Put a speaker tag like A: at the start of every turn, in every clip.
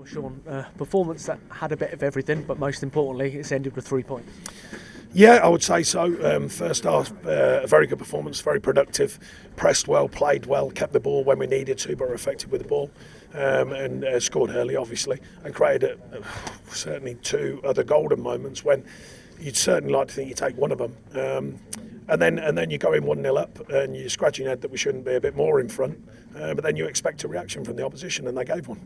A: Well, Sean, performance that had a bit of everything, but most importantly, it's ended with 3 points.
B: Yeah, I would say so. First half, a very good performance, very productive, pressed well, played well, kept the ball when we needed to, but were effective with the ball, and scored early, obviously, and created certainly two other golden moments when you'd certainly like to think you take one of them. And then you go in 1-0 up and you're scratching your head that we shouldn't be a bit more in front, but then you expect a reaction from the opposition, and they gave one.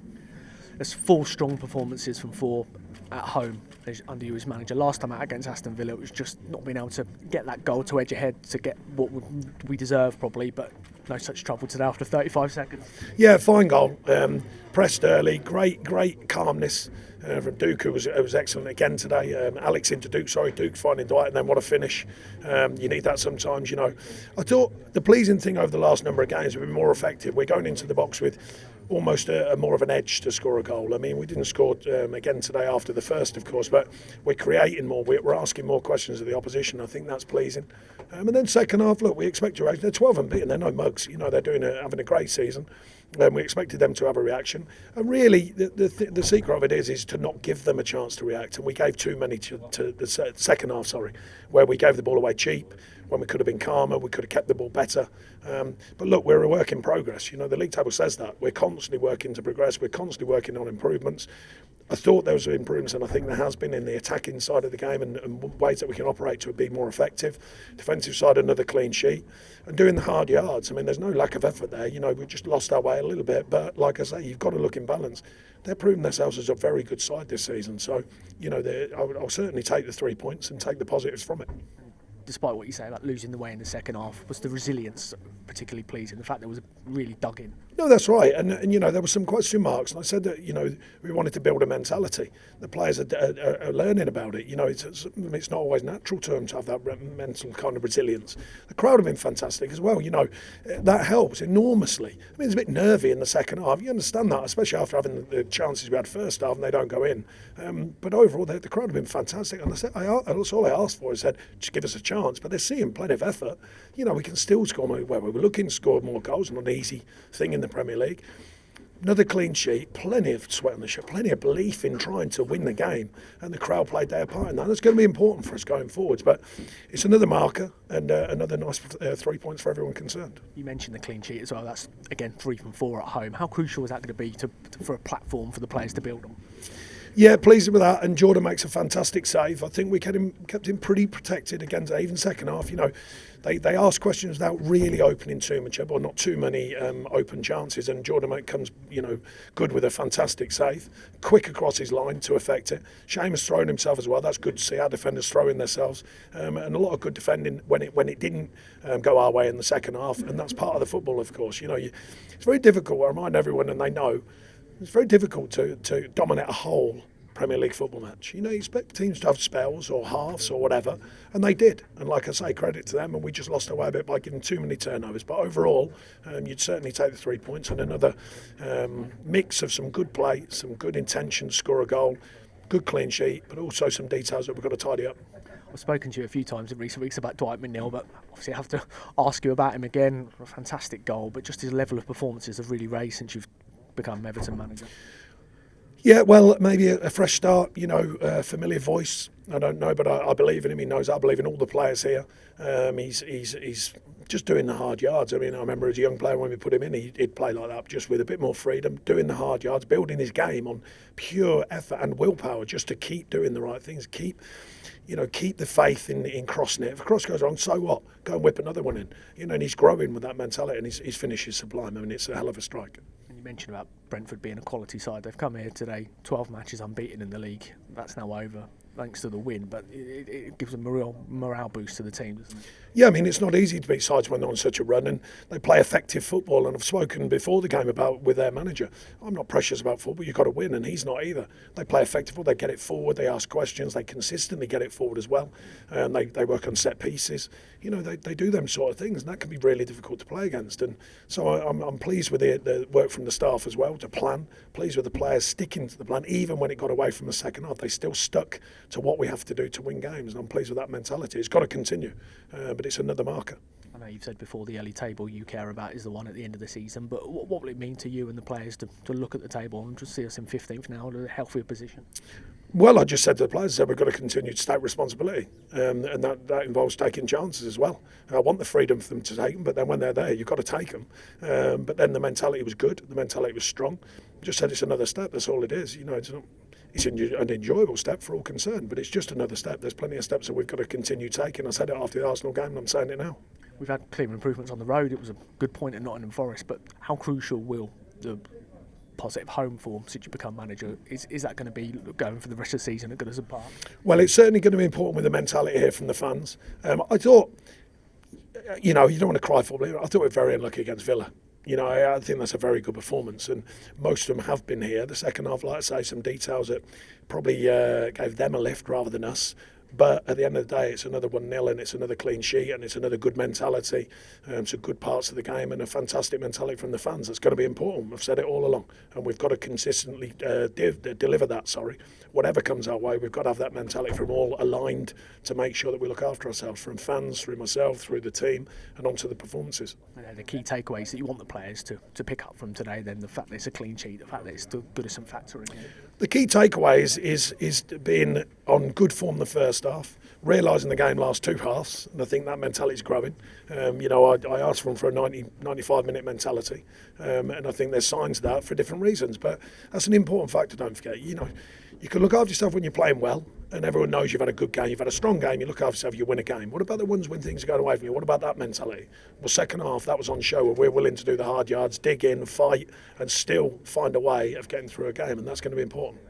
A: There's 4 strong performances from 4 at home under you as manager. Last time out against Aston Villa, it was just not being able to get that goal to edge ahead to get what we deserve probably, but no such trouble today after 35 seconds.
B: Yeah, fine goal. Pressed early, great calmness from Duke, who was excellent again today. Alex into Duke, Duke finding Dwight, and then what a finish. You need that sometimes, you know. I thought the pleasing thing over the last number of games, we've been more effective. We're going into the box with almost a more of an edge to score a goal. I mean, we didn't score again today after the first, of course, but we're creating more. We're asking more questions of the opposition. I think that's pleasing. And then second half, look, we expect to react. They're 12 unbeaten. They're no mugs. You know, they're having a great season. We expected them to have a reaction. And really, the secret of it is to not give them a chance to react. And we gave too many to the second half, where we gave the ball away cheap, when we could have been calmer, we could have kept the ball better. But look, we're a work in progress. You know, the league table says that. We're constantly working to progress. We're constantly working on improvements. I thought there was improvements, and I think there has been in the attacking side of the game and ways that we can operate to be more effective. Defensive side, another clean sheet. And doing the hard yards, I mean, there's no lack of effort there. You know, we just lost our way a little bit. But like I say, you've got to look in balance. They're proving themselves as a very good side this season. So, you know, I'll certainly take the 3 points and take the positives from it.
A: Despite what you say about losing the way in the second half, was the resilience particularly pleasing? The fact that it was really dug in.
B: No, that's right. And you know, there were some question marks. And I said that, you know, we wanted to build a mentality. The players are learning about it. You know, it's not always natural to them to have that mental kind of resilience. The crowd have been fantastic as well. You know, that helps enormously. I mean, it's a bit nervy in the second half. You understand that, especially after having the chances we had first half and they don't go in. But overall, the crowd have been fantastic. And I said, that's all I asked for. I said, just give us a chance. But they're seeing plenty of effort. You know, we can still score more. Well, we were looking to score more goals, not an easy thing in the Premier League. Another clean sheet, plenty of sweat on the shirt, plenty of belief in trying to win the game, and the crowd played their part in that. That's going to be important for us going forwards, but it's another marker and another nice 3 points for everyone concerned.
A: You mentioned the clean sheet as well. That's, again, 3 from 4 at home. How crucial is that going to be for a platform for the players to build on?
B: Yeah, pleased with that. And Jordan makes a fantastic save. I think we kept him pretty protected against even second half. You know, they asked questions without really opening too much up, or not too many open chances. And Jordan comes, you know, good with a fantastic save, quick across his line to affect it. Seamus throwing himself as well. That's good to see our defenders throwing themselves, and a lot of good defending when it didn't go our way in the second half. And that's part of the football, of course. You know, it's very difficult. I remind everyone, and they know. It's very difficult to dominate a whole Premier League football match. You know, you expect teams to have spells or halves or whatever, and they did. And like I say, credit to them, and we just lost our way a bit by giving too many turnovers. But overall, you'd certainly take the 3 points and another mix of some good play, some good intention to score a goal, good clean sheet, but also some details that we've got to tidy up.
A: I've spoken to you a few times in recent weeks about Dwight McNeil, but obviously I have to ask you about him again. A fantastic goal, but just his level of performances have really raised since you've become Everton manager.
B: Yeah, well, maybe a fresh start, you know, a familiar voice. I don't know, but I believe in him. He knows I believe in all the players here. He's just doing the hard yards. I mean, I remember as a young player when we put him in, he'd play like that, just with a bit more freedom, doing the hard yards, building his game on pure effort and willpower, just to keep doing the right things, keep the faith in crossing it. If a cross goes wrong, so what? Go and whip another one in. You know, and he's growing with that mentality, and his finish is sublime. I mean, it's a hell of a strike.
A: And you mentioned about Brentford being a quality side. They've come here today, 12 matches unbeaten in the league. That's now over, thanks to the win, but it gives a morale boost to the team, doesn't it?
B: Yeah, I mean, it's not easy to beat sides when they're on such a run, and they play effective football. And I've spoken before the game with their manager. I'm not precious about football. You've got to win, and he's not either. They play effective football. They get it forward. They ask questions. They consistently get it forward as well. And they work on set pieces. You know, they do them sort of things, and that can be really difficult to play against. And so I'm pleased with the work from the staff as well to plan. Pleased with the players sticking to the plan, even when it got away from the second half. They still stuck to what we have to do to win games, and I'm pleased with that mentality. It's got to continue, but it's another marker.
A: I know you've said before the early table you care about is the one at the end of the season, but what will it mean to you and the players to look at the table and just see us in 15th now in a healthier position?
B: Well, I just said to the players, we've got to continue to take responsibility, and that involves taking chances as well. I want the freedom for them to take them, but then when they're there, you've got to take them. But then the mentality was good, the mentality was strong. Just said it's another step. That's all it is. You know, it's an enjoyable step for all concerned, but it's just another step. There's plenty of steps that we've got to continue taking. I said it after the Arsenal game, and I'm saying it now.
A: We've had clear improvements on the road. It was a good point at Nottingham Forest, but how crucial will the positive home form since you become manager, is that going to be going for the rest of the season at Goodison Park?
B: Well, it's certainly going to be important with the mentality here from the fans. I thought, you know, you don't want to cry for it. I thought we were very unlucky against Villa. You know, I think that's a very good performance, and most of them have been here. The second half, like I say, some details that probably gave them a lift rather than us. But at the end of the day, it's another 1-0 and it's another clean sheet and it's another good mentality. Some good parts of the game and a fantastic mentality from the fans. That's going to be important. I've said it all along. And we've got to consistently deliver that, Whatever comes our way, we've got to have that mentality from all aligned to make sure that we look after ourselves, from fans, through myself, through the team, and onto the performances.
A: The key takeaways that you want the players to pick up from today, then the fact that it's a clean sheet, the fact that it's the Goodison factor in it.
B: The key takeaways is being on good form the first half, realising the game lasts two halves, and I think that mentality is growing. You know, I asked for them for a 95-minute mentality, and I think there's signs of that for different reasons. But that's an important factor, don't forget. You know, you can look after yourself when you're playing well, and everyone knows you've had a good game, you've had a strong game, you look after yourself, you win a game. What about the ones when things are going away from you? What about that mentality? Well, second half, that was on show where we're willing to do the hard yards, dig in, fight, and still find a way of getting through a game, and that's going to be important.